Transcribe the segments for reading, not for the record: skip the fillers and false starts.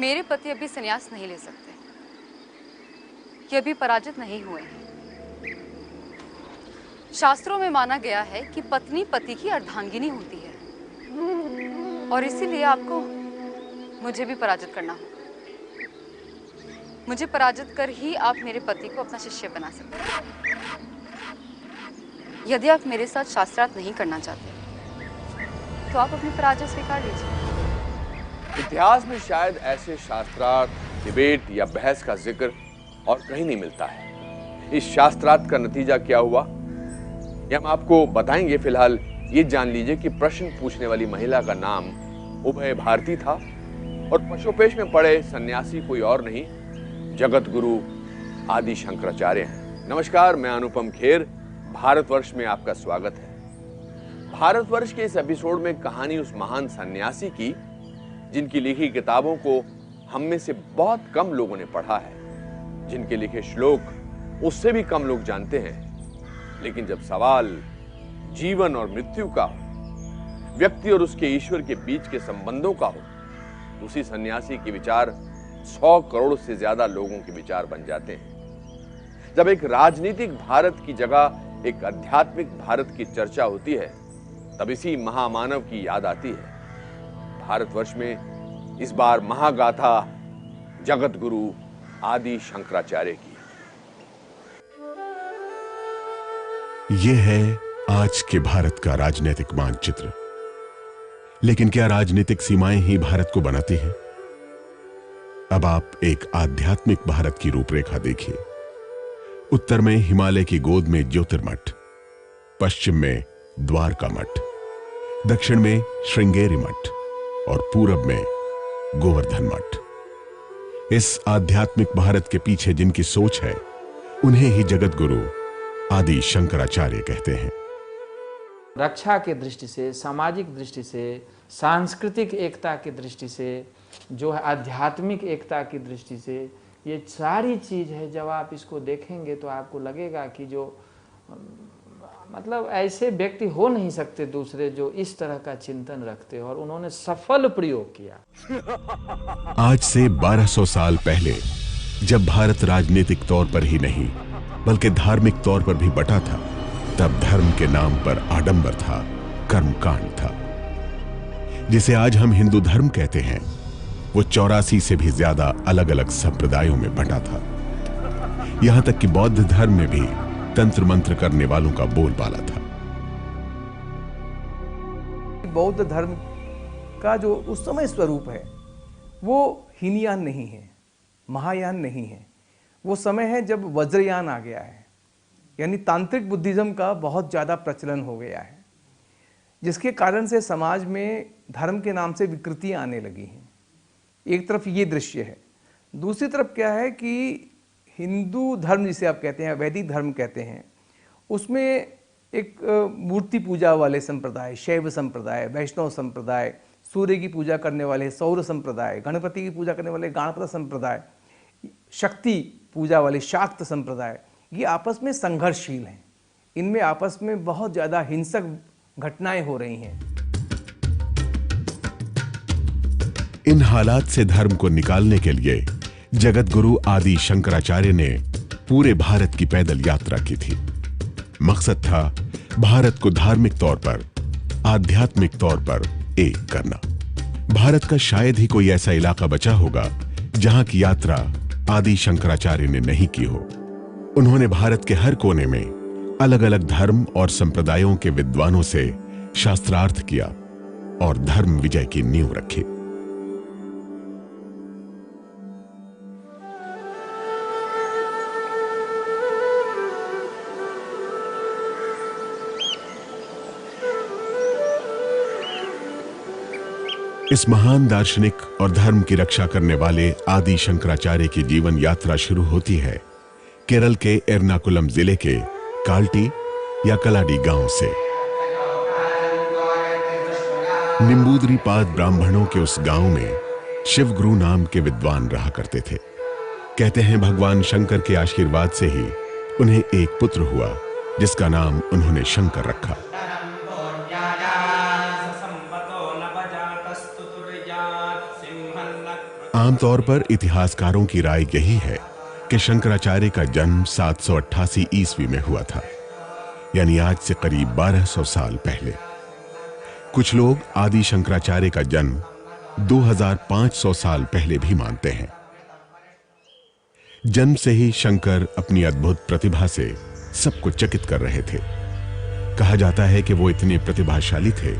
मेरे पति अभी संन्यास नहीं ले सकते। ये अभी पराजित नहीं हुए हैं। शास्त्रों में माना गया है कि पत्नी पति की अर्धांगिनी होती है और इसीलिए आपको मुझे भी पराजित करना होगा। मुझे पराजित कर ही आप मेरे पति को अपना शिष्य बना सकते हैं। यदि आप मेरे साथ शास्त्रार्थ नहीं करना चाहते तो आप अपनी पराजय स्वीकार लीजिए। इतिहास में शायद ऐसे शास्त्रार्थ, डिबेट या बहस का जिक्र और कहीं नहीं मिलता है। इस शास्त्रार्थ का नतीजा क्या हुआ ये हम आपको बताएंगे। फिलहाल ये जान लीजिए कि प्रश्न पूछने वाली महिला का नाम उभय भारती था और पशुपेश में पड़े सन्यासी कोई और नहीं, जगत गुरु आदि शंकराचार्य हैं। नमस्कार, मैं अनुपम खेर, भारतवर्ष में आपका स्वागत है। भारतवर्ष के इस एपिसोड में कहानी उस महान सन्यासी की जिनकी लिखी किताबों को हम में से बहुत कम लोगों ने पढ़ा है, जिनके लिखे श्लोक उससे भी कम लोग जानते हैं। लेकिन जब सवाल जीवन और मृत्यु का हो, व्यक्ति और उसके ईश्वर के बीच के संबंधों का हो, उसी सन्यासी के विचार 100 करोड़ से ज्यादा लोगों के विचार बन जाते हैं। जब एक राजनीतिक भारत की जगह एक आध्यात्मिक भारत की चर्चा होती है, तब इसी महामानव की याद आती है। भारतवर्ष में इस बार महागाथा जगत गुरु आदि शंकराचार्य की। यह है आज के भारत का राजनीतिक मानचित्र। लेकिन क्या राजनीतिक सीमाएं ही भारत को बनाती हैं? अब आप एक आध्यात्मिक भारत की रूपरेखा देखिए। उत्तर में हिमालय की गोद में ज्योतिर्मठ, पश्चिम में द्वारका मठ, दक्षिण में श्रृंगेरी मठ और पूरब में गोवर्धन मठ। इस आध्यात्मिक भारत के पीछे जिनकी सोच है, उन्हें ही जगत गुरु आदि शंकराचार्य कहते हैं। रक्षा की दृष्टि से, सामाजिक दृष्टि से, सांस्कृतिक एकता की दृष्टि से, जो है आध्यात्मिक एकता की दृष्टि से, ये सारी चीज़ है। जब आप इसको देखेंगे तो आपको लगेगा कि जो मतलब ऐसे व्यक्ति हो नहीं सकते दूसरे जो इस तरह का चिंतन रखते हो, और उन्होंने सफल प्रयोग किया। आज से 1200 साल पहले जब भारत राजनीतिक तौर पर ही नहीं बल्कि धार्मिक तौर पर भी बटा था, तब धर्म के नाम पर आडंबर था, कर्मकांड था। जिसे आज हम हिंदू धर्म कहते हैं, वो 84 से भी ज्यादा अलग अलग संप्रदायों में बटा था। यहां तक कि बौद्ध धर्म में भी तंत्र मंत्र करने वालों का बोलबाला था। बौद्ध धर्म का जो उस समय स्वरूप है वो हीनयान नहीं है, महायान नहीं है। वो समय है जब वज्रयान आ गया है, यानी तांत्रिक बुद्धिज्म का बहुत ज़्यादा प्रचलन हो गया है, जिसके कारण से समाज में धर्म के नाम से विकृतियाँ आने लगी हैं। एक तरफ ये दृश्य है, दूसरी तरफ क्या है कि हिंदू धर्म जिसे आप कहते हैं, वैदिक धर्म कहते हैं, उसमें एक मूर्ति पूजा वाले संप्रदाय, शैव संप्रदाय, वैष्णव संप्रदाय, सूर्य की पूजा करने वाले सौर संप्रदाय, गणपति की पूजा करने वाले गणपत संप्रदाय, शक्ति पूजा वाले शाक्त संप्रदाय, ये आपस में संघर्षशील हैं। इनमें आपस में बहुत ज़्यादा हिंसक घटनाएं हो रही हैं। इन हालात से धर्म को निकालने के लिए जगत गुरु आदि शंकराचार्य ने पूरे भारत की पैदल यात्रा की थी। मकसद था भारत को धार्मिक तौर पर, आध्यात्मिक तौर पर एक करना। भारत का शायद ही कोई ऐसा इलाका बचा होगा जहां की यात्रा आदि शंकराचार्य ने नहीं की हो। उन्होंने भारत के हर कोने में अलग अलग धर्म और संप्रदायों के विद्वानों से शास्त्रार्थ किया और धर्म विजय की नींव रखी। इस महान दार्शनिक और धर्म की रक्षा करने वाले आदि शंकराचार्य की जीवन यात्रा शुरू होती है केरल के एर्नाकुलम जिले के काल्टी या कलाडी गांव से। निम्बूद्रीपाद ब्राह्मणों के उस गांव में शिवगुरु नाम के विद्वान रहा करते थे। कहते हैं भगवान शंकर के आशीर्वाद से ही उन्हें एक पुत्र हुआ जिसका नाम उन्होंने शंकर रखा। आमतौर पर इतिहासकारों की राय यही है कि शंकराचार्य का जन्म 788 ईस्वी में हुआ था, यानी आज से करीब 1200 साल पहले। कुछ लोग आदि शंकराचार्य का जन्म 2500 साल पहले भी मानते हैं। जन्म से ही शंकर अपनी अद्भुत प्रतिभा से सबको चकित कर रहे थे। कहा जाता है कि वो इतने प्रतिभाशाली थे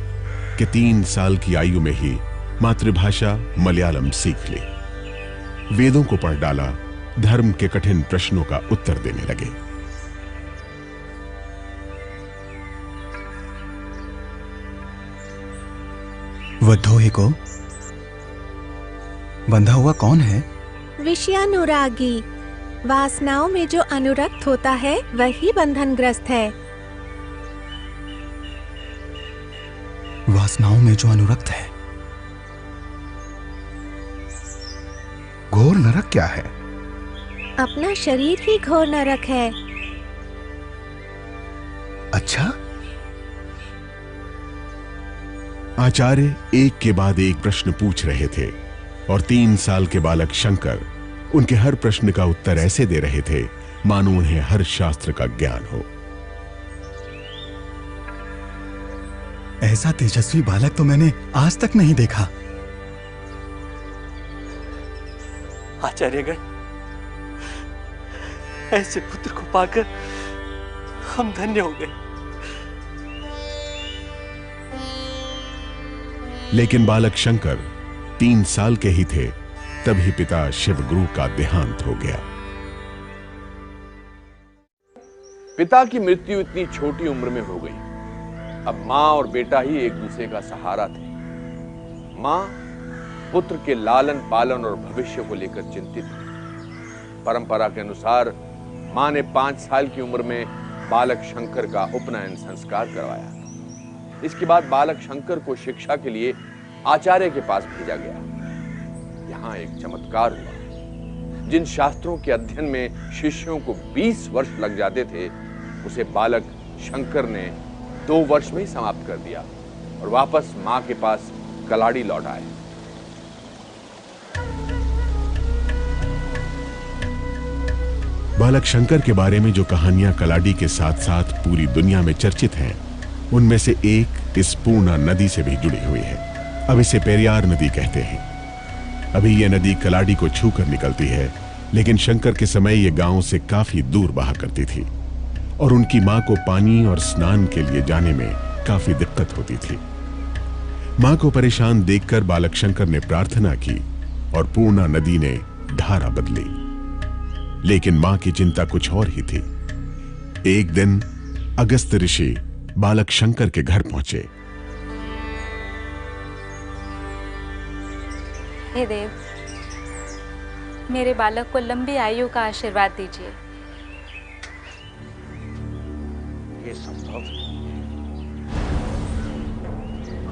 कि 3 साल की आयु में ही मातृभाषा मलयालम सीख ली, वेदों को पढ़ डाला, धर्म के कठिन प्रश्नों का उत्तर देने लगे। वधोही को बंधा हुआ कौन है? विषयानुरागी। वासनाओं में जो अनुरक्त होता है वही बंधनग्रस्त है। वासनाओं में जो अनुरक्त है। घोर नरक क्या है? अपना शरीर ही घोर नरक है। अच्छा। आचार्य एक के बाद एक प्रश्न पूछ रहे थे और 3 साल के बालक शंकर उनके हर प्रश्न का उत्तर ऐसे दे रहे थे मानो उन्हें हर शास्त्र का ज्ञान हो। ऐसा तेजस्वी बालक तो मैंने आज तक नहीं देखा। आचार्यगण, ऐसे पुत्र को पाकर हम धन्य हो गए। लेकिन बालक शंकर 3 साल के ही थे तभी पिता शिवगुरु का देहांत हो गया। पिता की मृत्यु इतनी छोटी उम्र में हो गई। अब मां और बेटा ही एक दूसरे का सहारा थे। मां पुत्र के लालन पालन और भविष्य को लेकर चिंतित थी। परंपरा के अनुसार मां ने 5 साल की उम्र में बालक शंकर का उपनयन संस्कार करवाया। इसके बाद बालक शंकर को शिक्षा के लिए आचार्य के पास भेजा गया। यहां एक चमत्कार हुआ। जिन शास्त्रों के अध्ययन में शिष्यों को 20 वर्ष लग जाते थे, उसे बालक शंकर ने 2 वर्ष में ही समाप्त कर दिया और वापस मां के पास कलाड़ी लौट आए। बालक शंकर के बारे में जो कहानियां कलाड़ी के साथ साथ पूरी दुनिया में चर्चित हैं, उनमें से एक इस पूर्णा नदी से भी जुड़ी हुई है। अब इसे पेरियार नदी कहते हैं। अभी यह नदी कलाड़ी को छूकर निकलती है, लेकिन शंकर के समय यह गांव से काफी दूर बहा करती थी और उनकी मां को पानी और स्नान के लिए जाने में काफी दिक्कत होती थी। मां को परेशान देखकर बालक शंकर ने प्रार्थना की और पूर्णा नदी ने धारा बदली। लेकिन मां की चिंता कुछ और ही थी। एक दिन अगस्त ऋषि बालक शंकर के घर पहुंचे। हे देव, मेरे बालक को लंबी आयु का आशीर्वाद दीजिए। ये संभव नहीं।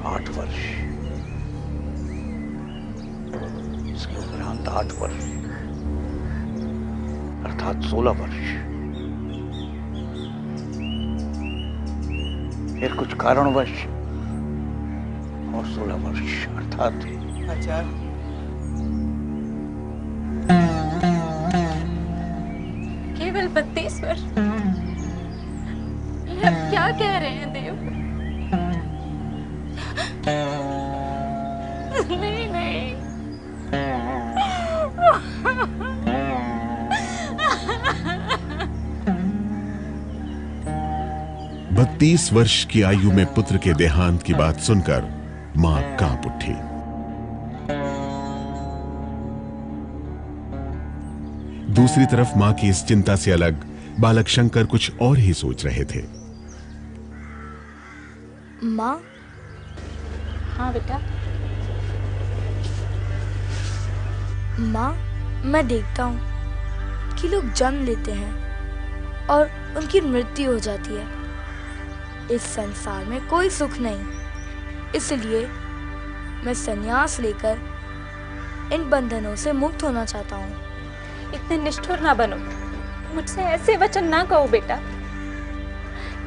8 वर्ष, इसके उपरांत 8 वर्ष अर्थात 16 वर्ष। फिर कुछ कारणवश और 16 वर्ष अर्थात आचार्य, केवल 32 वर्ष। ये आप क्या कह रहे हैं देव? नहीं नहीं, 32 वर्ष की आयु में पुत्र के देहांत की बात सुनकर मां कांप उठी। दूसरी तरफ मां की इस चिंता से अलग बालक शंकर कुछ और ही सोच रहे थे। माँ, हाँ बेटा। माँ, मैं देखता हूँ कि लोग जन्म लेते हैं और उनकी मृत्यु हो जाती है। इस संसार में कोई सुख नहीं, इसलिए मैं संन्यास लेकर इन बंधनों से मुक्त होना चाहता हूँ। इतने निष्ठुर ना बनो, मुझसे ऐसे वचन ना कहो बेटा।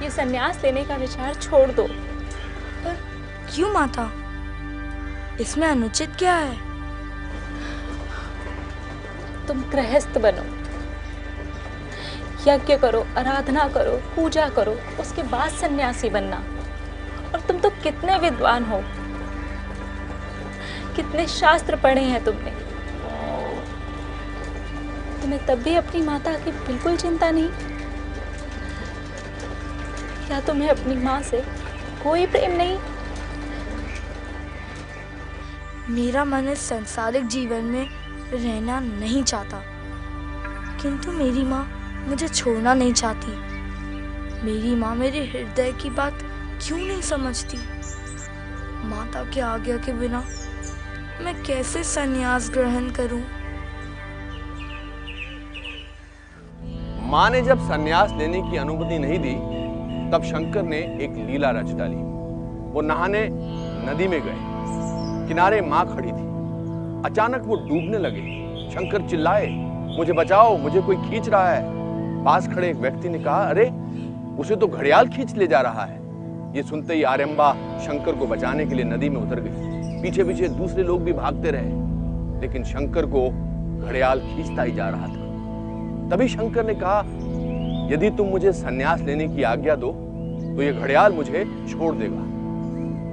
ये संन्यास लेने का विचार छोड़ दो। क्यों माता? इसमें अनुचित क्या है? तुम गृहस्थ बनो, यज्ञ करो, आराधना करो, पूजा करो, उसके बाद सन्यासी बनना। और तुम तो कितने विद्वान हो, कितने शास्त्र पढ़े हैं तुमने, तुम्हें तब भी अपनी माता की बिल्कुल चिंता नहीं? क्या तुम्हें अपनी माँ से कोई प्रेम नहीं? मेरा मन इस सांसारिक जीवन में रहना नहीं चाहता, किंतु मेरी माँ मुझे छोड़ना नहीं चाहती। मेरी माँ मेरे हृदय की बात क्यों नहीं समझती? माता की आज्ञा के बिना मैं कैसे संन्यास ग्रहण करूं? मां ने जब संन्यास लेने की अनुमति नहीं दी, तब शंकर ने एक लीला रच डाली। वो नहाने नदी में गए, किनारे मां खड़ी थी। अचानक वो डूबने लगे। शंकर चिल्लाए, मुझे बचाओ, मुझे कोई खींच रहा है। पास खड़े एक व्यक्ति ने कहा, अरे उसे तो घड़ियाल खींच ले जा रहा है। ये सुनते ही आर्यम्बा शंकर को बचाने के लिए नदी में उतर गई। पीछे पीछे दूसरे लोग भी भागते रहे, लेकिन शंकर को घड़ियाल खींचता ही जा रहा था। तभी शंकर ने कहा, यदि तुम मुझे संन्यास लेने की आज्ञा दो तो ये घड़ियाल मुझे छोड़ देगा।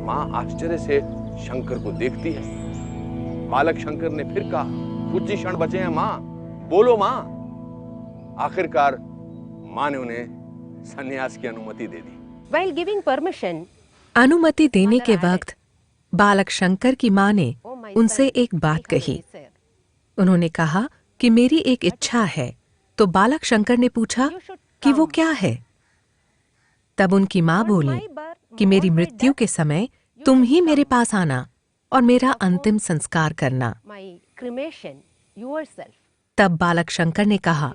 मां आश्चर्य से शंकर को देखती है। बालक शंकर ने फिर कहा, कुछ ही क्षण बचे हैं मां, बोलो मां। आखिरकार मां ने उन्हें संन्यास की अनुमति दे दी। While giving permission, अनुमति देने के वक्त बालक शंकर की मां ने उनसे एक बात कही। उन्होंने कहा कि मेरी एक इच्छा है। तो बालक शंकर ने पूछा कि वो क्या है? तब उनकी मां बोली कि मेरी मृत्यु के समय तुम ही मेरे पास आना और मेरा अंतिम संस्कार करना। my cremation yourself. तब बालक शंकर ने कहा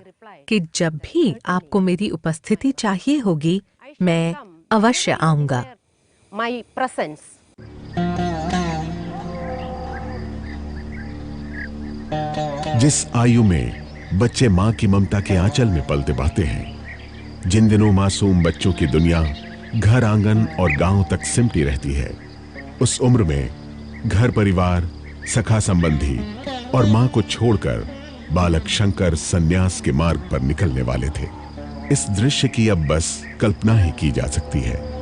कि जब भी आपको मेरी उपस्थिति चाहिए होगी, मैं अवश्य आऊंगा। My presence. जिस आयु में बच्चे मां की ममता के आंचल में पलते बढ़ते हैं, जिन दिनों मासूम बच्चों की दुनिया घर आंगन और गांव तक सिमटी रहती है, उस उम्र में घर परिवार, सखा संबंधी और मां को छोड़कर बालक शंकर संन्यास के मार्ग पर निकलने वाले थे। इस दृश्य की अब बस कल्पना ही की जा सकती है।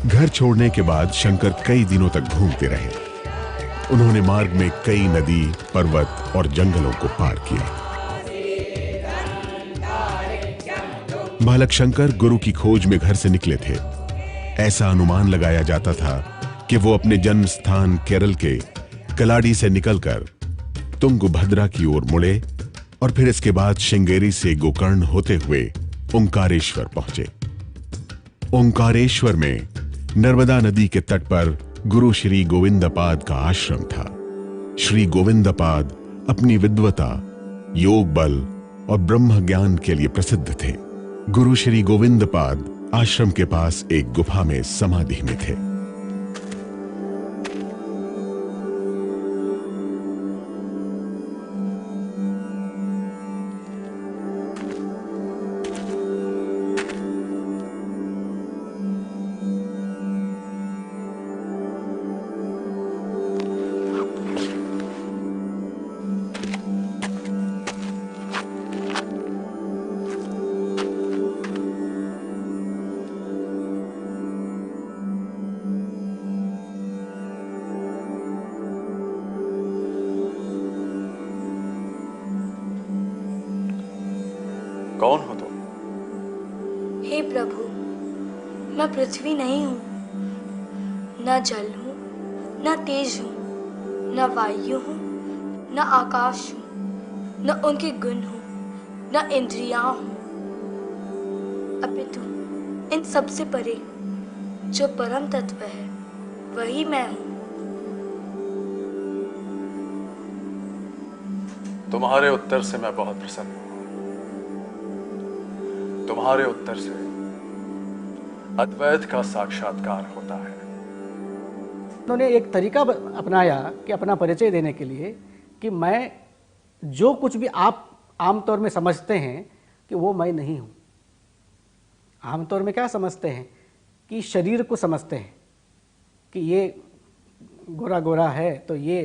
घर छोड़ने के बाद शंकर कई दिनों तक घूमते रहे। उन्होंने मार्ग में कई नदी, पर्वत और जंगलों को पार किया। बालक शंकर गुरु की खोज में घर से निकले थे। ऐसा अनुमान लगाया जाता था कि वो अपने जन्म स्थान केरल के कलाडी से निकलकर तुंगभद्रा की ओर मुड़े और फिर इसके बाद श्रृंगेरी से गोकर्ण होते हुए ओंकारेश्वर पहुंचे। ओंकारेश्वर में नर्मदा नदी के तट पर गुरु श्री गोविंदपाद का आश्रम था। श्री गोविंदपाद अपनी विद्वता, योग बल और ब्रह्म ज्ञान के लिए प्रसिद्ध थे। गुरु श्री गोविंदपाद आश्रम के पास एक गुफा में समाधि में थे। कौन हो तुम? हे प्रभु, मैं पृथ्वी नहीं हूँ, न जल हूँ, न तेज हूँ, न वायु हूँ, न आकाश हूँ, न उनके गुण हूँ, न इंद्रियां हूँ, अपितु इन सबसे परे जो परम तत्व है वही मैं हूँ। तुम्हारे उत्तर से मैं बहुत प्रसन्न हूँ। तुम्हारे उत्तर से अद्वैत का साक्षात्कार होता है। उन्होंने एक तरीका अपनाया कि अपना परिचय देने के लिए कि मैं जो कुछ भी आप आमतौर में समझते हैं कि वो मैं नहीं हूँ। आमतौर में क्या समझते हैं कि शरीर को समझते हैं कि ये गोरा गोरा है तो ये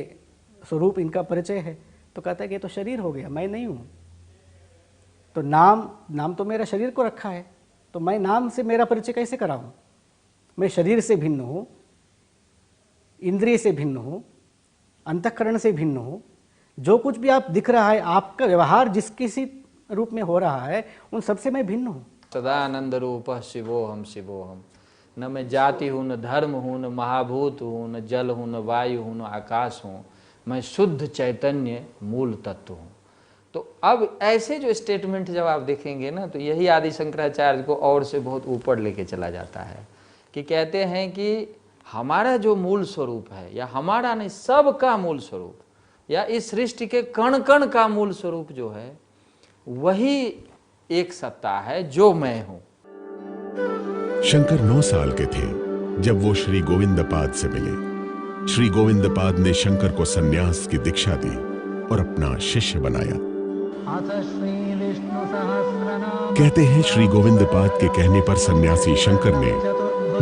स्वरूप इनका परिचय है, तो कहता है कि ये तो शरीर हो गया, मैं नहीं हूँ। तो नाम तो मेरा शरीर को रखा है, तो मैं नाम से मेरा परिचय कैसे कराऊँ? मैं शरीर से भिन्न हूँ, इंद्रिय से भिन्न हूँ, अंतःकरण से भिन्न हूँ। जो कुछ भी आप दिख रहा है, आपका व्यवहार जिस किसी रूप में हो रहा है, उन सबसे मैं भिन्न हूँ। सदानंद रूप शिवोहम शिवोहम। न मैं जाति हूँ, न धर्म हूँ, न महाभूत हूँ, न जल हूँ, न वायु हूँ, न आकाश हूँ। मैं शुद्ध चैतन्य मूल तत्व हूँ। तो अब ऐसे जो स्टेटमेंट जब आप देखेंगे ना, तो यही आदि शंकराचार्य को और से बहुत ऊपर लेके चला जाता है कि कहते हैं कि हमारा जो मूल स्वरूप है, या हमारा नहीं सबका मूल स्वरूप, या इस सृष्टि के कण कण का मूल स्वरूप जो है, वही एक सत्ता है जो मैं हूं। शंकर 9 साल के थे जब वो श्री गोविंदपाद से मिले। श्री गोविंदपाद ने शंकर को सन्यास की दीक्षा दी और अपना शिष्य बनाया। कहते हैं श्री गोविंदपाद के कहने पर सन्यासी शंकर ने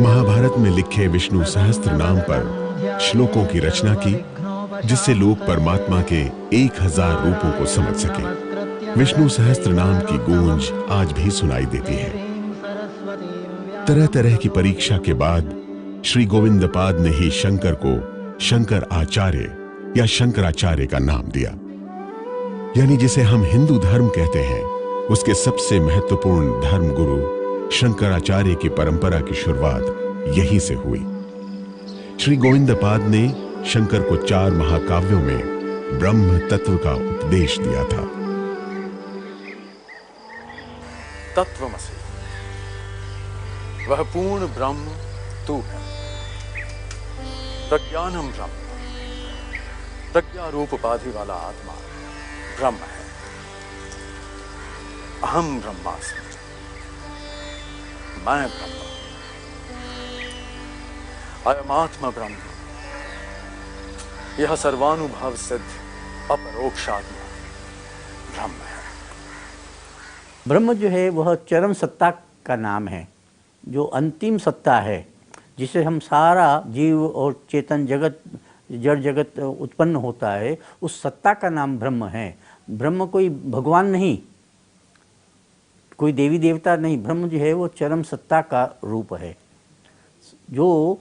महाभारत में लिखे विष्णु सहस्त्र नाम पर श्लोकों की रचना की, जिससे लोग परमात्मा के 1000 रूपों को समझ सके। विष्णु सहस्त्र नाम की गूंज आज भी सुनाई देती है। तरह तरह की परीक्षा के बाद श्री गोविंदपाद ने ही शंकर को शंकर आचार्य या शंकराचार्य का नाम दिया। यानी जिसे हम हिंदू धर्म कहते हैं, उसके सबसे महत्वपूर्ण धर्म गुरु शंकराचार्य की परंपरा की शुरुआत यहीं से हुई। श्री गोविंदपाद ने शंकर को 4 महाकाव्यों में ब्रह्म तत्व का उपदेश दिया था। तत्वमसि, वह पूर्ण ब्रह्म तू है। प्रज्ञानम ब्रह्म, प्रज्ञा रूप उपाधि वाला आत्मा ब्रह्म है। अहम ब्रह्मास्मि, मैं ब्रह्म। अयमात्मा ब्रह्म, यह सर्वानुभव सिद्ध अपरोक्षात्मा ब्रह्म है। ब्रह्म जो है वह चरम सत्ता का नाम है, जो अंतिम सत्ता है, जिसे हम सारा जीव और चेतन जगत, जड़ जगत उत्पन्न होता है, उस सत्ता का नाम ब्रह्म है। ब्रह्म कोई भगवान नहीं, कोई देवी देवता नहीं। ब्रह्म जो है वो चरम सत्ता का रूप है, जो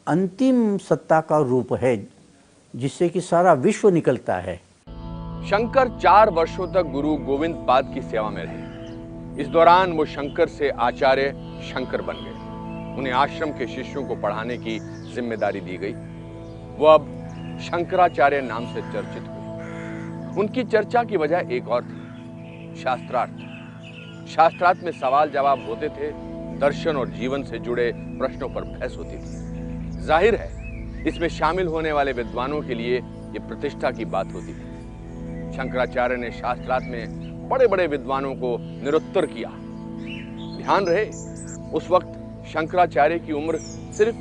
अंतिम सत्ता का रूप है, जिससे कि सारा विश्व निकलता है। शंकर 4 वर्षों तक गुरु गोविंदपाद की सेवा में रहे। इस दौरान वो शंकर से आचार्य शंकर बन गए। उन्हें आश्रम के शिष्यों को पढ़ाने की जिम्मेदारी दी गई। वो अब शंकराचार्य नाम से चर्चित हुए। उनकी चर्चा की वजह एक और थी, शास्त्रार्थ। शास्त्रार्थ में सवाल जवाब होते थे, दर्शन और जीवन से जुड़े प्रश्नों पर बहस होती थी। जाहिर है इसमें शामिल होने वाले विद्वानों के लिए ये प्रतिष्ठा की बात होती थी। शंकराचार्य ने शास्त्रार्थ में बड़े बड़े विद्वानों को निरुत्तर किया। ध्यान रहे, उस वक्त शंकराचार्य की उम्र सिर्फ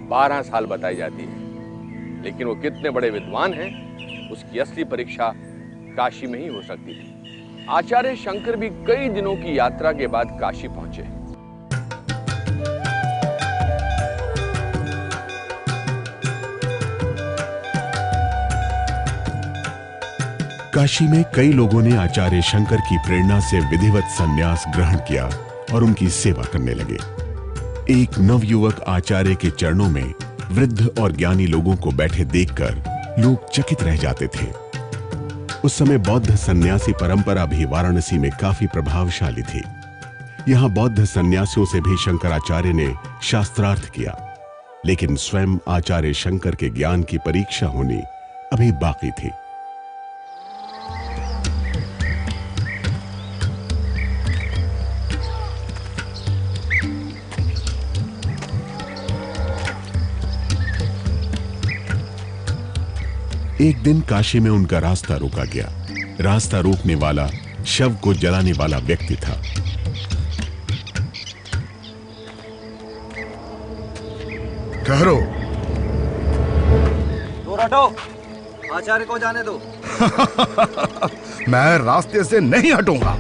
12 साल बताई जाती है, लेकिन वो कितने बड़े विद्वान हैं, उसकी असली परीक्षा काशी में ही हो सकती थी। आचार्य शंकर भी कई दिनों की यात्रा के बाद काशी पहुंचे। काशी में कई लोगों ने आचार्य शंकर की प्रेरणा से विधिवत संन्यास ग्रहण किया और उनकी सेवा करने लगे। एक नवयुवक आचार्य के चरणों में वृद्ध और ज्ञानी लोगों को बैठे देखकर लोग चकित रह जाते थे। उस समय बौद्ध सन्यासी परंपरा भी वाराणसी में काफी प्रभावशाली थी। यहां बौद्ध सन्यासियों से भी शंकराचार्य ने शास्त्रार्थ किया, लेकिन स्वयं आचार्य शंकर के ज्ञान की परीक्षा होनी अभी बाकी थी। एक दिन काशी में उनका रास्ता रोका गया। रास्ता रोकने वाला शव को जलाने वाला व्यक्ति था। ठहरो। दूर हटो, आचार्य को जाने दो। मैं रास्ते से नहीं हटूंगा।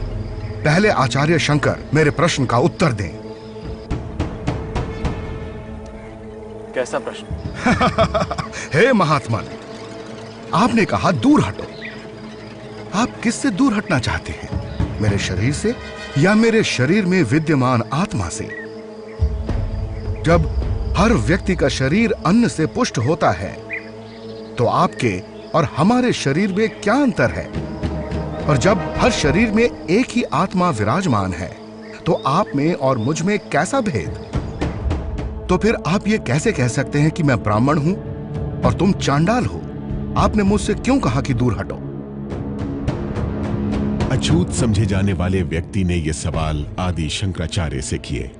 पहले आचार्य शंकर मेरे प्रश्न का उत्तर दें। कैसा प्रश्न? हे महात्मा, आपने कहा दूर हटो। आप किससे दूर हटना चाहते हैं? मेरे शरीर से या मेरे शरीर में विद्यमान आत्मा से? जब हर व्यक्ति का शरीर अन्न से पुष्ट होता है तो आपके और हमारे शरीर में क्या अंतर है? और जब हर शरीर में एक ही आत्मा विराजमान है तो आप में और मुझ में कैसा भेद? तो फिर आप ये कैसे कह सकते हैं कि मैं ब्राह्मण हूं और तुम चांडाल हो? आपने मुझसे क्यों कहा कि दूर हटो? अछूत समझे जाने वाले व्यक्ति ने यह सवाल आदि शंकराचार्य से किए।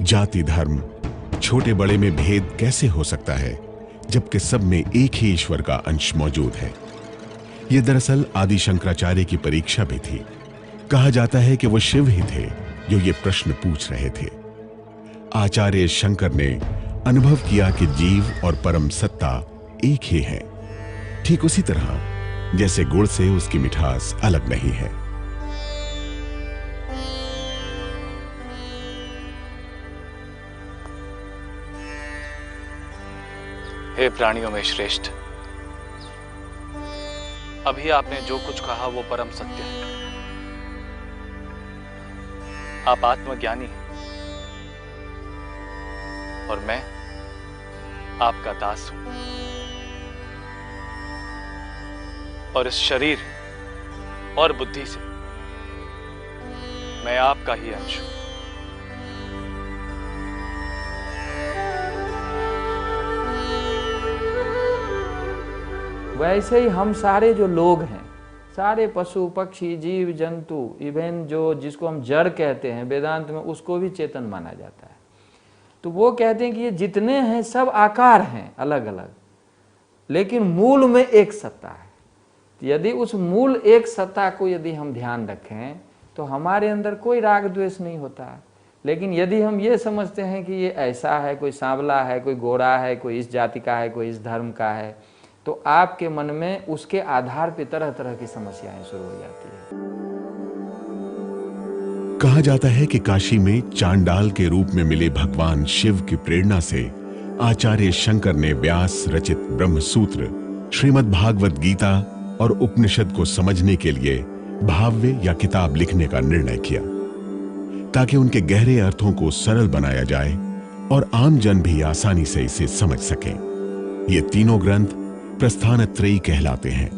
जाति धर्म छोटे बड़े में भेद कैसे हो सकता है जबकि सब में एक ही ईश्वर का अंश मौजूद है? यह दरअसल आदि शंकराचार्य की परीक्षा भी थी। कहा जाता है कि वो शिव ही थे जो ये प्रश्न पूछ रहे थे। आचार्य शंकर ने अनुभव किया कि जीव और परम सत्ता एक ही है, ठीक उसी तरह जैसे गुड़ से उसकी मिठास अलग नहीं है। हे प्राणियों में श्रेष्ठ, अभी आपने जो कुछ कहा वो परम सत्य है। आप आत्मज्ञानी हैं और मैं आपका दास हूं, और इस शरीर और बुद्धि से मैं आपका ही अंश हूं। वैसे ही हम सारे जो लोग हैं, सारे पशु पक्षी जीव जंतु, इवन जो जिसको हम जड़ कहते हैं वेदांत में, उसको भी चेतन माना जाता है। तो वो कहते हैं कि ये जितने हैं सब आकार हैं अलग अलग, लेकिन मूल में एक सत्ता है। तो यदि उस मूल एक सत्ता को यदि हम ध्यान रखें तो हमारे अंदर कोई राग द्वेष नहीं होता है। लेकिन यदि हम ये समझते हैं कि ये ऐसा है, कोई सांवला है, कोई गोरा है, कोई इस जाति का है, कोई इस धर्म का है, तो आपके मन में उसके आधार पर तरह तरह की समस्याएं शुरू हो जाती है। कहा जाता है कि काशी में चांडाल के रूप में मिले भगवान शिव की प्रेरणा से आचार्य शंकर ने व्यास रचित ब्रह्म सूत्र, श्रीमद् भागवत गीता और उपनिषद को समझने के लिए भाव्य या किताब लिखने का निर्णय किया, ताकि उनके गहरे अर्थों को सरल बनाया जाए और आम जन भी आसानी से इसे समझ सकें। ये तीनों ग्रंथ प्रस्थानत्रयी कहलाते हैं।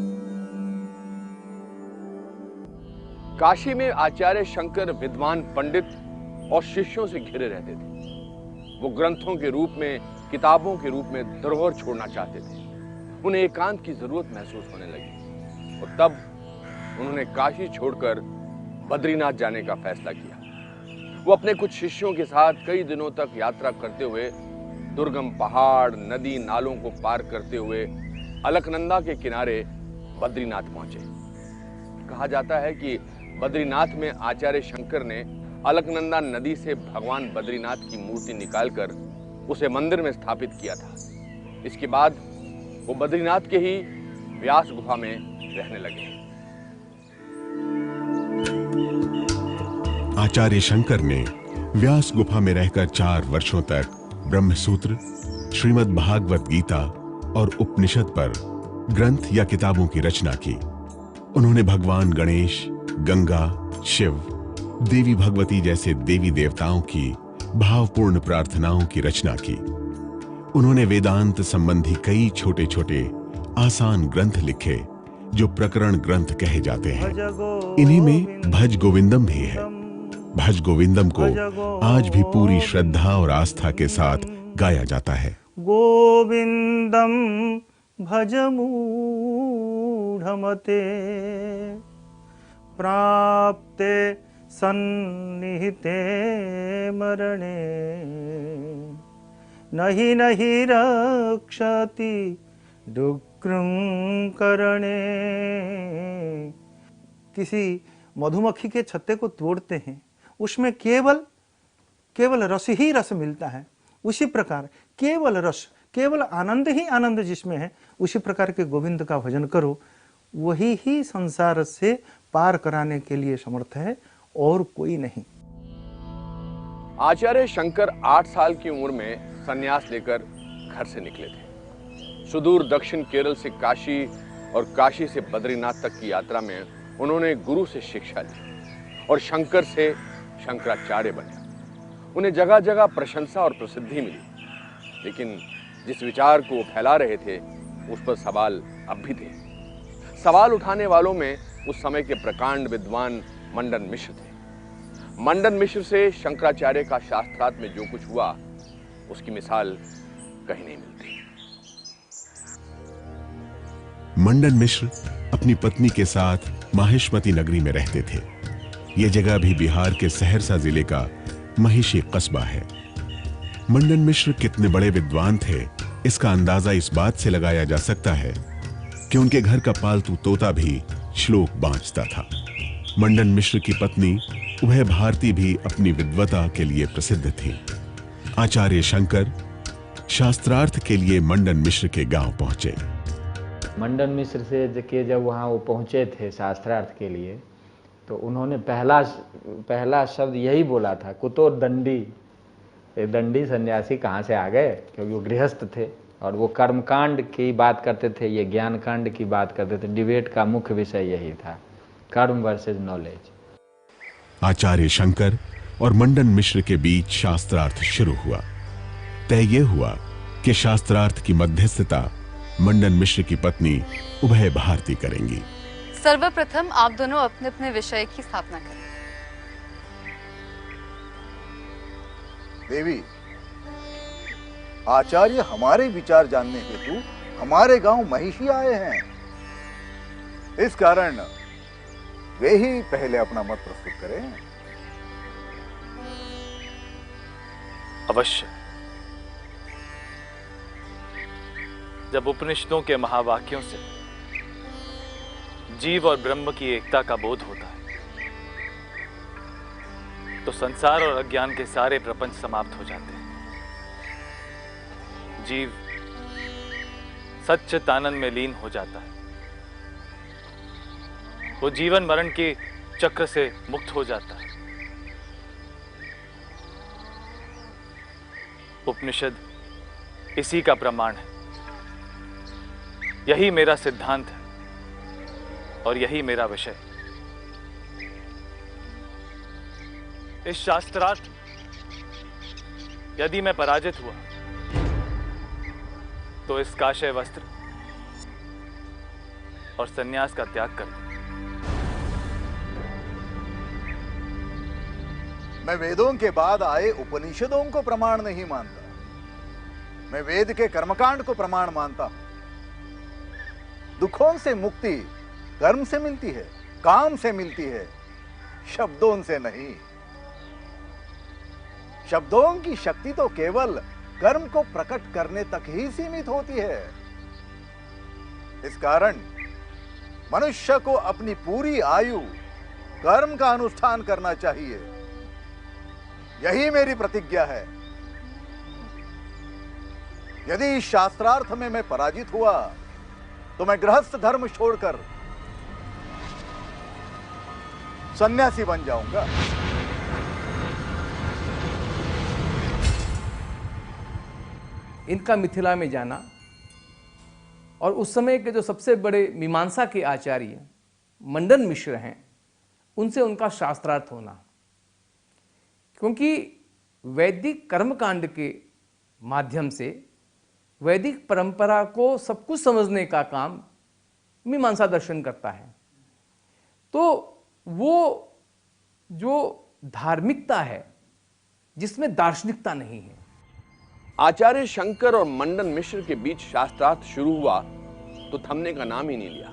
काशी में आचार्य शंकर विद्वान पंडित और शिष्यों से घिरे रहते थे। वो ग्रंथों के रूप में, किताबों के रूप में धरोहर छोड़ना चाहते थे। उन्हें एकांत की जरूरत महसूस होने लगी और तब उन्होंने काशी छोड़कर बद्रीनाथ जाने का फैसला किया। वो अपने कुछ शिष्यों के साथ कई दिनों तक यात्रा करते हुए दुर्गम पहाड़, नदी, नालों को पार करते हुए अलकनंदा के किनारे बद्रीनाथ पहुंचे। कहा जाता है कि बद्रीनाथ में आचार्य शंकर ने अलकनंदा नदी से भगवान बद्रीनाथ की मूर्ति निकालकर उसे मंदिर में स्थापित किया था। इसके बाद वो बद्रीनाथ के ही व्यास गुफा में रहने लगे। आचार्य शंकर ने व्यास गुफा में रहकर 4 वर्षों तक ब्रह्मसूत्र, श्रीमद् भागवत गीता और उपनिषद पर ग्रंथ या किताबों की रचना की। उन्होंने भगवान गणेश, गंगा, शिव, देवी भगवती जैसे देवी देवताओं की भावपूर्ण प्रार्थनाओं की रचना की। उन्होंने वेदांत संबंधी कई छोटे छोटे आसान ग्रंथ लिखे जो प्रकरण ग्रंथ कहे जाते हैं। इन्हीं में भज गोविंदम भी है। भज गोविंदम को आज भी पूरी श्रद्धा और आस्था के साथ गाया जाता है। गोविंदम भज मूढ़मते प्राप्ते सन्निहिते मरणे नहि नहि रक्षति डुक्रं करणे। किसी मधुमक्खी के छत्ते को तोड़ते हैं, उसमें केवल रस ही रस मिलता है, उसी प्रकार केवल रस, केवल आनंद ही आनंद जिसमें है, उसी प्रकार के गोविंद का भजन करो, वही ही संसार से पार कराने के लिए समर्थ है और कोई नहीं। आचार्य शंकर 8 साल की उम्र में संन्यास लेकर घर से निकले थे। सुदूर दक्षिण केरल से काशी और काशी से बद्रीनाथ तक की यात्रा में उन्होंने गुरु से शिक्षा ली और शंकर से शंकराचार्य बने। उन्हें जगह जगह प्रशंसा और प्रसिद्धि मिली, लेकिन जिस विचार को वो फैला रहे थे उस पर सवाल अब भी थे। सवाल उठाने वालों में उस समय के प्रकांड विद्वान मंडन मिश्र थे। मंडन मिश्र से शंकराचार्य का शास्त्रार्थ में जो कुछ हुआ उसकी मिसाल कहीं नहीं मिलती। मंडन मिश्र अपनी पत्नी के साथ माहेश्मती नगरी में रहते थे। यह जगह भी बिहार के सहरसा जिले का महिषी कस्बा है। मंडन मिश्र कितने बड़े विद्वान थे इसका अंदाजा इस बात से लगाया जा सकता है कि उनके घर का पालतू तोता भी श्लोक बांचता था। मंडन मिश्र की पत्नी उभय भारती भी अपनी विद्वता के लिए प्रसिद्ध थी। आचार्य शंकर शास्त्रार्थ के लिए मंडन मिश्र के गांव पहुंचे। मंडन मिश्र से जब वहाँ वो पहुँचे थे शास्त्रार्थ के लिए, तो उन्होंने पहला शब्द यही बोला था, कुतो दंडी। ये दंडी सन्यासी कहाँ से आ गए, क्योंकि वो गृहस्थ थे और वो कर्मकांड की बात करते थे, ये ज्ञान कांड की बात करते थे। डिबेट का मुख्य विषय यही था, कर्म वर्सेज नॉलेज। आचार्य शंकर और मंडन मिश्र के बीच शास्त्रार्थ शुरू हुआ। तय ये हुआ कि शास्त्रार्थ की मध्यस्थता मंडन मिश्र की पत्नी उभय भारती करेंगी। सर्वप्रथम आप दोनों अपने अपने विषय की स्थापना करें। देवी, आचार्य हमारे विचार जानने हेतु हमारे गांव महिषी आए हैं। इस कारण वे ही पहले अपना मत प्रस्तुत करें। अवश्य। जब उपनिषदों के महावाक्यों से जीव और ब्रह्म की एकता का बोध होता है तो संसार और अज्ञान के सारे प्रपंच समाप्त हो जाते हैं। जीव सच्चित आनंद में लीन हो जाता है, वो जीवन मरण के चक्र से मुक्त हो जाता है। उपनिषद इसी का प्रमाण है। यही मेरा सिद्धांत है और यही मेरा विषय। इस शास्त्रार्थ यदि मैं पराजित हुआ तो इस काशय वस्त्र और सन्यास का त्याग कर दूं। मैं वेदों के बाद आए उपनिषदों को प्रमाण नहीं मानता, मैं वेद के कर्मकांड को प्रमाण मानता हूं। दुखों से मुक्ति कर्म से मिलती है, काम से मिलती है, शब्दों से नहीं। शब्दों की शक्ति तो केवल कर्म को प्रकट करने तक ही सीमित होती है। इस कारण मनुष्य को अपनी पूरी आयु कर्म का अनुष्ठान करना चाहिए। यही मेरी प्रतिज्ञा है। यदि इस शास्त्रार्थ में मैं पराजित हुआ तो मैं गृहस्थ धर्म छोड़कर सन्यासी बन जाऊंगा। इनका मिथिला में जाना और उस समय के जो सबसे बड़े मीमांसा के आचार्य मंडन मिश्र हैं, उनसे उनका शास्त्रार्थ होना, क्योंकि वैदिक कर्मकांड के माध्यम से वैदिक परंपरा को सब कुछ समझने का काम मीमांसा दर्शन करता है। तो वो जो धार्मिकता है जिसमें दार्शनिकता नहीं है। आचार्य शंकर और मंडन मिश्र के बीच शास्त्रार्थ शुरू हुआ तो थमने का नाम ही नहीं लिया।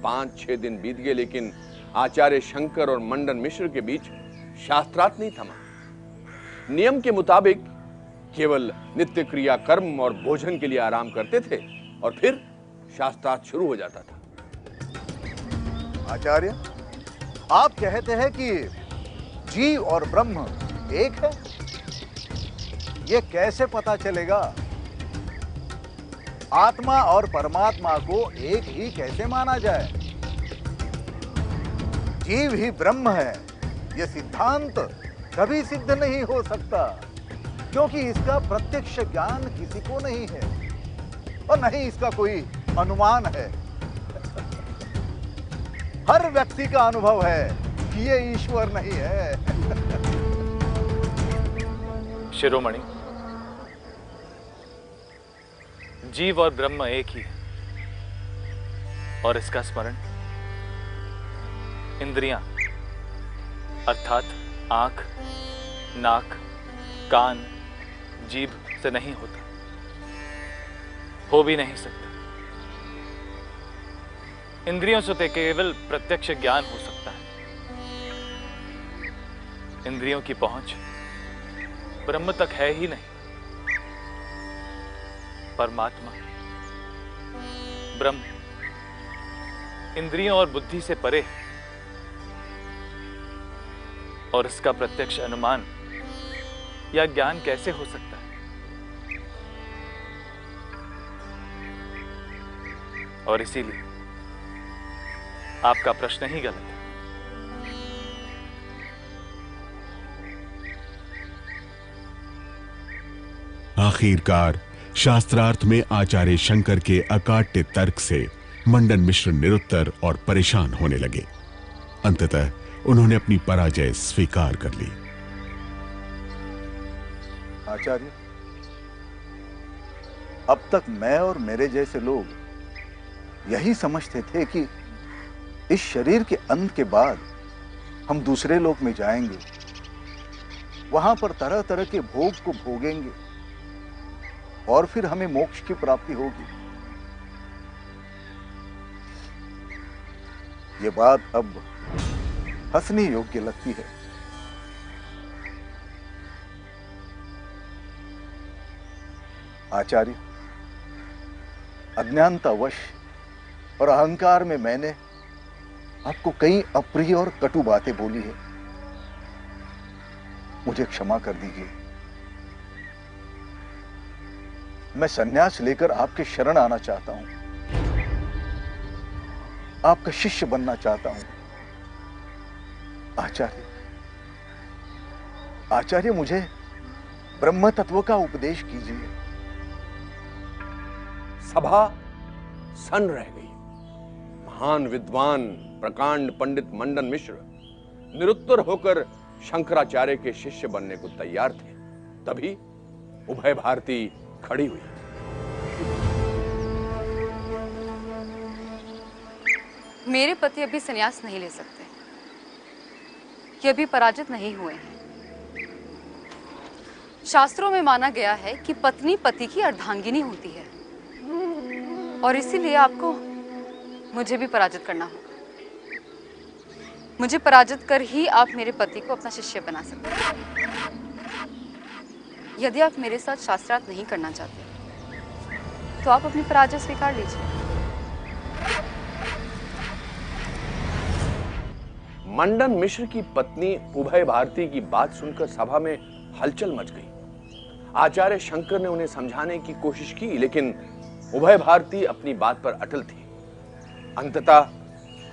5-6 दिन बीत गए, लेकिन आचार्य शंकर और मंडन मिश्र के बीच शास्त्रार्थ नहीं थमा। नियम के मुताबिक केवल नित्य क्रिया कर्म और भोजन के लिए आराम करते थे और फिर शास्त्रार्थ शुरू हो जाता था। आचार्य, आप कहते हैं कि जीव और ब्रह्म एक है। ये कैसे पता चलेगा? आत्मा और परमात्मा को एक ही कैसे माना जाए? जीव ही ब्रह्म है, यह सिद्धांत कभी सिद्ध नहीं हो सकता, क्योंकि इसका प्रत्यक्ष ज्ञान किसी को नहीं है और नहीं इसका कोई अनुमान है। हर व्यक्ति का अनुभव है कि ये ईश्वर नहीं है। शिरोमणि, जीव और ब्रह्म एक ही है और इसका स्मरण इंद्रियां अर्थात आंख, नाक, कान, जीभ से नहीं होता, हो भी नहीं सकता। इंद्रियों से तो केवल प्रत्यक्ष ज्ञान हो सकता है। इंद्रियों की पहुंच ब्रह्म तक है ही नहीं। परमात्मा ब्रह्म इंद्रियों और बुद्धि से परे है और इसका प्रत्यक्ष अनुमान या ज्ञान कैसे हो सकता है? और इसीलिए आपका प्रश्न ही गलत है। आखिरकार शास्त्रार्थ में आचार्य शंकर के अकाट्य तर्क से मंडन मिश्र निरुत्तर और परेशान होने लगे। अंततः उन्होंने अपनी पराजय स्वीकार कर ली। आचार्य, अब तक मैं और मेरे जैसे लोग यही समझते थे कि इस शरीर के अंत के बाद हम दूसरे लोक में जाएंगे, वहां पर तरह तरह के भोग को भोगेंगे और फिर हमें मोक्ष की प्राप्ति होगी। ये बात अब हंसने योग्य लगती है। आचार्य, अज्ञानतावश और अहंकार में मैंने आपको कई अप्रिय और कटु बातें बोली है, मुझे क्षमा कर दीजिए। मैं संन्यास लेकर आपके शरण आना चाहता हूं, आपका शिष्य बनना चाहता हूं। आचार्य, मुझे ब्रह्म तत्व का उपदेश कीजिए। सभा सन रह गई। महान विद्वान प्रकांड पंडित मंडन मिश्र निरुत्तर होकर शंकराचार्य के शिष्य बनने को तैयार थे। तभी उभय भारती खड़ी हुई। मेरे पति अभी संन्यास नहीं ले सकते, ये अभी पराजित नहीं हुए हैं। शास्त्रों में माना गया है कि पत्नी पति की अर्धांगिनी होती है और इसीलिए आपको मुझे भी पराजित करना होगा। मुझे पराजित कर ही आप मेरे पति को अपना शिष्य बना सकते हैं। यदि आप मेरे साथ शास्त्रार्थ नहीं करना चाहते तो आप अपनी पराजय स्वीकार लीजिए। मंडन मिश्र की पत्नी उभय भारती की बात सुनकर सभा में हलचल मच गई। आचार्य शंकर ने उन्हें समझाने की कोशिश की, लेकिन उभय भारती अपनी बात पर अटल थी। अंततः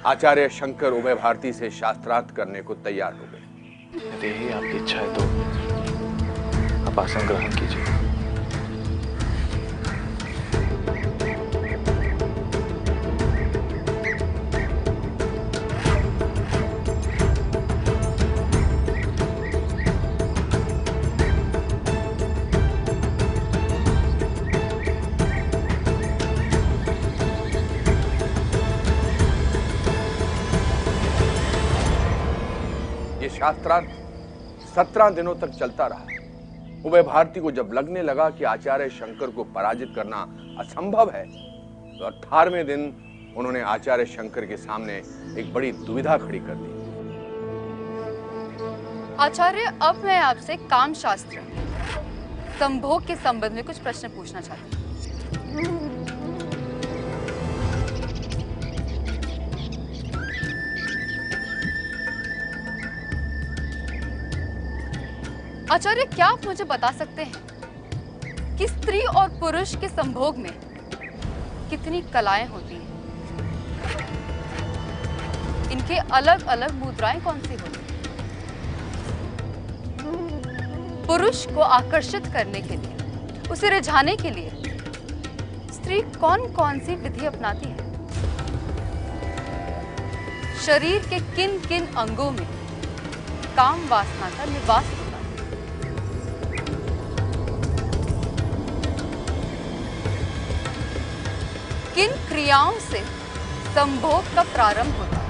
आचार्य शंकर उभय भारती से शास्त्रार्थ करने को तैयार हो गए। यदि यही आपकी इच्छा है तो आप आसन ग्रहण कीजिए। शास्त्रार्थ 17 दिनों तक चलता रहा। उभय भारती को जब लगने लगा कि आचार्य शंकर को पराजित करना असंभव है, तो 18वें दिन उन्होंने आचार्य शंकर के सामने एक बड़ी दुविधा खड़ी कर दी। आचार्य, अब मैं आपसे काम शास्त्र संभोग के संबंध में कुछ प्रश्न पूछना चाहती हूँ। आचार्य, क्या आप मुझे बता सकते हैं कि स्त्री और पुरुष के संभोग में कितनी कलाएं होती हैं? इनके अलग अलग मुद्राएं कौन सी होती हैं? पुरुष को आकर्षित करने के लिए, उसे रिझाने के लिए स्त्री कौन कौन सी विधि अपनाती है? शरीर के किन किन अंगों में काम वासना का निवास होता है? किन क्रियाओं से संभोग का प्रारंभ होता है?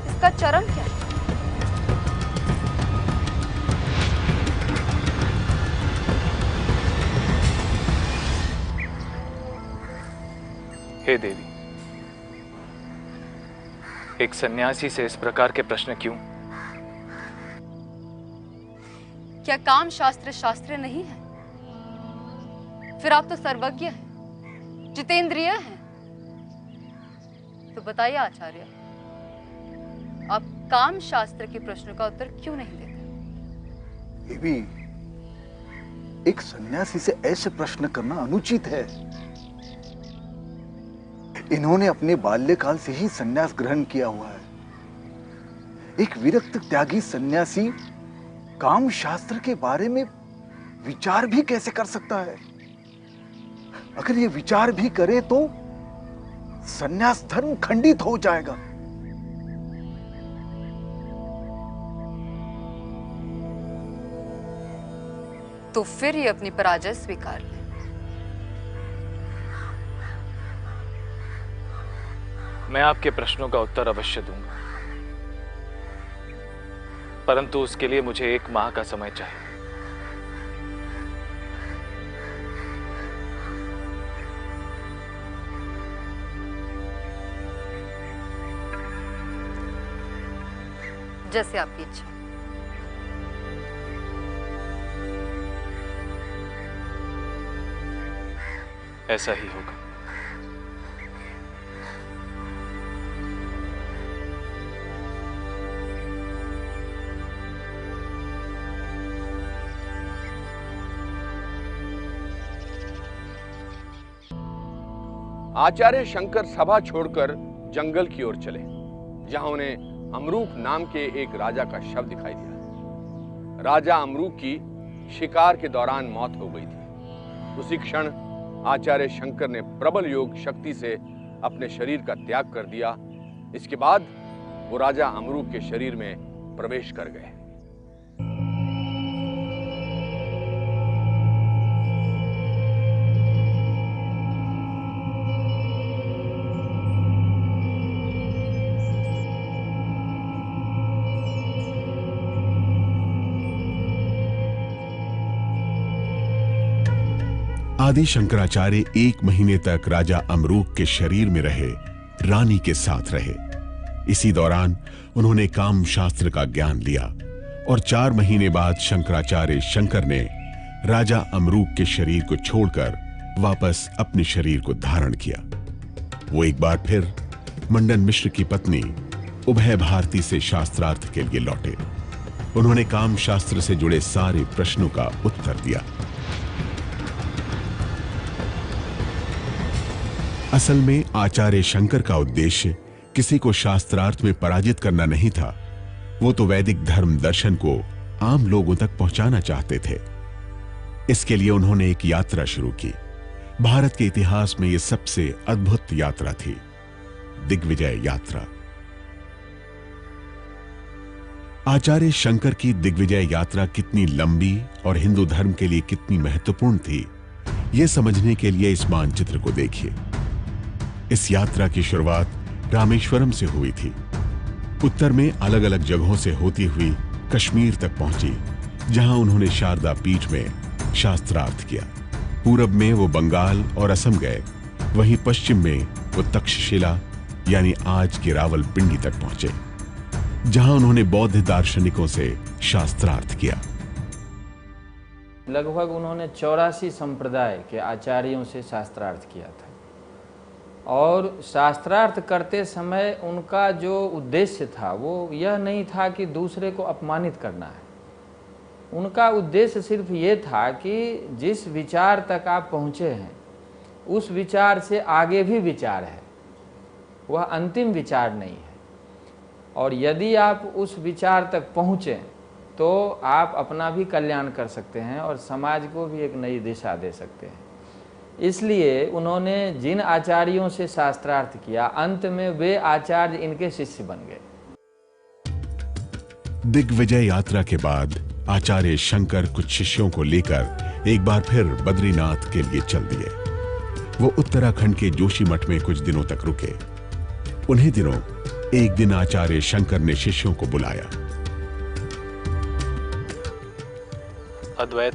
इसका चरम क्या है? हे देवी, एक सन्यासी से इस प्रकार के प्रश्न क्यों? क्या काम शास्त्र शास्त्र नहीं है? फिर आप तो सर्वज्ञ हैं, जितेंद्रिय हैं। तो बताइए आचार्य, आप काम शास्त्र के प्रश्न का उत्तर क्यों नहीं देते? देवी, एक सन्यासी से ऐसे प्रश्न करना अनुचित है। इन्होंने अपने बाल्यकाल से ही सन्यास ग्रहण किया हुआ है। एक विरक्त त्यागी सन्यासी काम शास्त्र के बारे में विचार भी कैसे कर सकता है? अगर ये विचार भी करे तो सन्यास धर्म खंडित हो जाएगा। तो फिर ये अपनी पराजय स्वीकार ले। मैं आपके प्रश्नों का उत्तर अवश्य दूंगा, परंतु उसके लिए मुझे 1 माह का समय चाहिए। जैसे आपकी इच्छा। ऐसा ही होगा। आचार्य शंकर सभा छोड़कर जंगल की ओर चले, जहां उन्हें अमरूक नाम के एक राजा का शव दिखाई दिया। राजा अमरूक की शिकार के दौरान मौत हो गई थी। उसी क्षण आचार्य शंकर ने प्रबल योग शक्ति से अपने शरीर का त्याग कर दिया। इसके बाद वो राजा अमरूक के शरीर में प्रवेश कर गए। आदि शंकराचार्य 1 महीने तक राजा अमरूक के शरीर में रहे, रानी के साथ रहे। इसी दौरान उन्होंने काम शास्त्र का ज्ञान लिया और 4 महीने बाद शंकराचार्य शंकर ने राजा अमरूक के शरीर को छोड़कर वापस अपने शरीर को धारण किया। वो एक बार फिर मंडन मिश्र की पत्नी उभय भारती से शास्त्रार्थ के लिए लौटे। उन्होंने काम शास्त्र से जुड़े सारे प्रश्नों का उत्तर दिया। असल में आचार्य शंकर का उद्देश्य किसी को शास्त्रार्थ में पराजित करना नहीं था। वो तो वैदिक धर्म दर्शन को आम लोगों तक पहुंचाना चाहते थे। इसके लिए उन्होंने एक यात्रा शुरू की। भारत के इतिहास में यह सबसे अद्भुत यात्रा थी, दिग्विजय यात्रा। आचार्य शंकर की दिग्विजय यात्रा कितनी लंबी और हिंदू धर्म के लिए कितनी महत्वपूर्ण थी, यह समझने के लिए इस मानचित्र को देखिए। इस यात्रा की शुरुआत रामेश्वरम से हुई थी। उत्तर में अलग अलग जगहों से होती हुई कश्मीर तक पहुंची, जहां उन्होंने शारदा पीठ में शास्त्रार्थ किया। पूरब में वो बंगाल और असम गए। वहीं पश्चिम में वो तक्षशिला यानी आज की रावलपिंडी तक पहुंचे, जहां उन्होंने बौद्ध दार्शनिकों से शास्त्रार्थ किया। लगभग उन्होंने 84 संप्रदाय के आचार्यों से शास्त्रार्थ किया था। और शास्त्रार्थ करते समय उनका जो उद्देश्य था वो यह नहीं था कि दूसरे को अपमानित करना है, उनका उद्देश्य सिर्फ ये था कि जिस विचार तक आप पहुँचे हैं उस विचार से आगे भी विचार है, वह अंतिम विचार नहीं है। और यदि आप उस विचार तक पहुँचें तो आप अपना भी कल्याण कर सकते हैं और समाज को भी एक नई दिशा दे सकते हैं। इसलिए उन्होंने जिन आचार्यों से शास्त्रार्थ किया, अंत में वे आचार्य इनके शिष्य बन गए। दिग्विजय यात्रा के बाद आचार्य शंकर कुछ शिष्यों को लेकर एक बार फिर बद्रीनाथ के लिए चल दिए। वो उत्तराखंड के जोशीमठ में कुछ दिनों तक रुके। उन्हीं दिनों एक दिन आचार्य शंकर ने शिष्यों को बुलाया। अद्वैत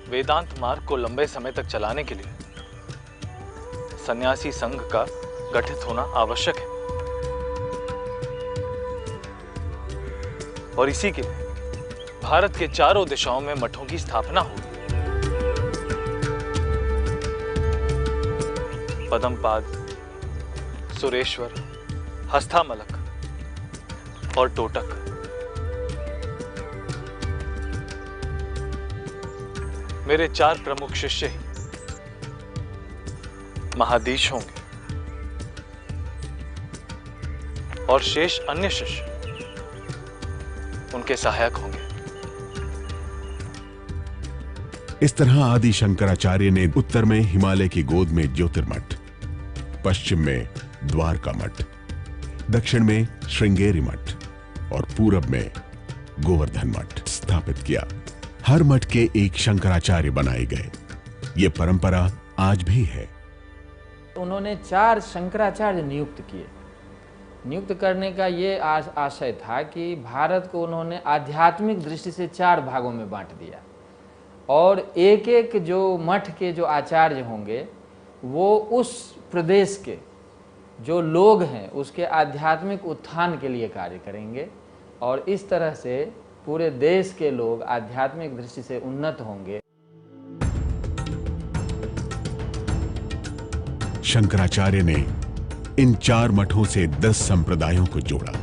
वेदांत मार्ग को लंबे समय तक चलाने के लिए सन्यासी संघ का गठित होना आवश्यक है, और इसी के लिए भारत के चारों दिशाओं में मठों की स्थापना हुई। पद्मपाद, सुरेश्वर, हस्तामलक और टोटक। मेरे 4 प्रमुख शिष्य ही महाधीश होंगे और शेष अन्य शिष्य उनके सहायक होंगे। इस तरह आदि शंकराचार्य ने उत्तर में हिमालय की गोद में ज्योतिर्मठ, पश्चिम में द्वारका मठ, दक्षिण में श्रृंगेरी मठ और पूरब में गोवर्धन मठ स्थापित किया। हर मठ के एक शंकराचार्य बनाए गए। ये परंपरा आज भी है। उन्होंने 4 शंकराचार्य नियुक्त किए। नियुक्त करने का ये आशय था कि भारत को उन्होंने आध्यात्मिक दृष्टि से 4 भागों में बांट दिया और एक एक जो मठ के जो आचार्य होंगे वो उस प्रदेश के जो लोग हैं उसके आध्यात्मिक उत्थान के लिए कार्य करेंगे और इस तरह से पूरे देश के लोग आध्यात्मिक दृष्टि से उन्नत होंगे। शंकराचार्य ने इन 4 मठों से 10 संप्रदायों को जोड़ा।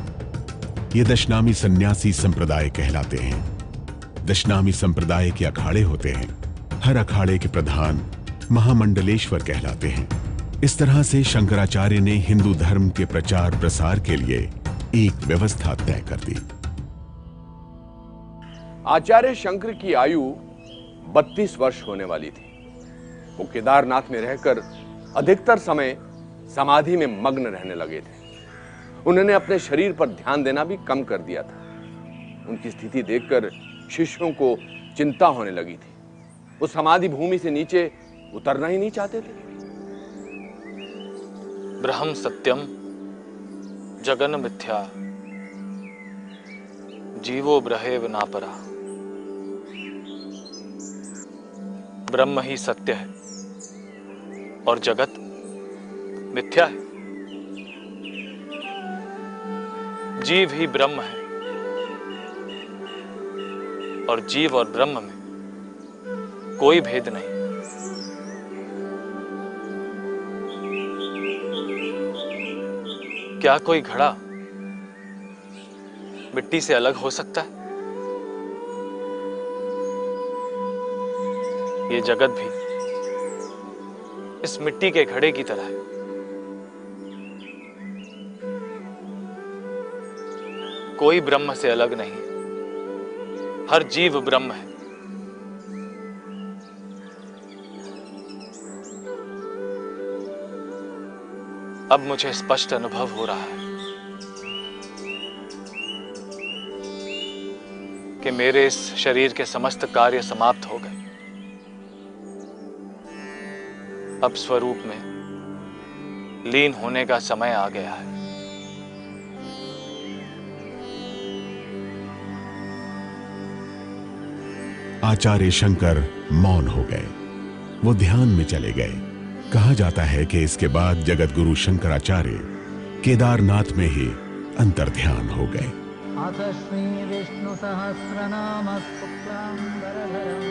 ये दशनामी सन्यासी संप्रदाय कहलाते हैं। दशनामी संप्रदाय के अखाड़े होते हैं। हर अखाड़े के प्रधान महामंडलेश्वर कहलाते हैं। इस तरह से शंकराचार्य ने हिंदू धर्म के प्रचार प्रसार के लिए एक व्यवस्था तय कर दी। आचार्य शंकर की आयु 32 वर्ष होने वाली थी। वो केदारनाथ में रहकर अधिकतर समय समाधि में मग्न रहने लगे थे। उन्होंने अपने शरीर पर ध्यान देना भी कम कर दिया था। उनकी स्थिति देखकर शिष्यों को चिंता होने लगी थी। वो समाधि भूमि से नीचे उतरना ही नहीं चाहते थे। ब्रह्म सत्यम जगन मिथ्या जीवो ब्रहेव नापरा। ब्रह्म ही सत्य है और जगत मिथ्या है। जीव ही ब्रह्म है और जीव और ब्रह्म में कोई भेद नहीं। क्या कोई घड़ा मिट्टी से अलग हो सकता है? ये जगत भी इस मिट्टी के घड़े की तरह है। कोई ब्रह्म से अलग नहीं, हर जीव ब्रह्म है। अब मुझे स्पष्ट अनुभव हो रहा है कि मेरे इस शरीर के समस्त कार्य समाप्त हो गए। अब स्वरूप में लीन होने का समय आ गया है। आचार्य शंकर मौन हो गए। वो ध्यान में चले गए। कहा जाता है कि इसके बाद जगत गुरु शंकराचार्य केदारनाथ में ही अंतर्ध्यान हो गए। अथ श्री विष्णु सहस्रनाम शुक्लांबरधरम्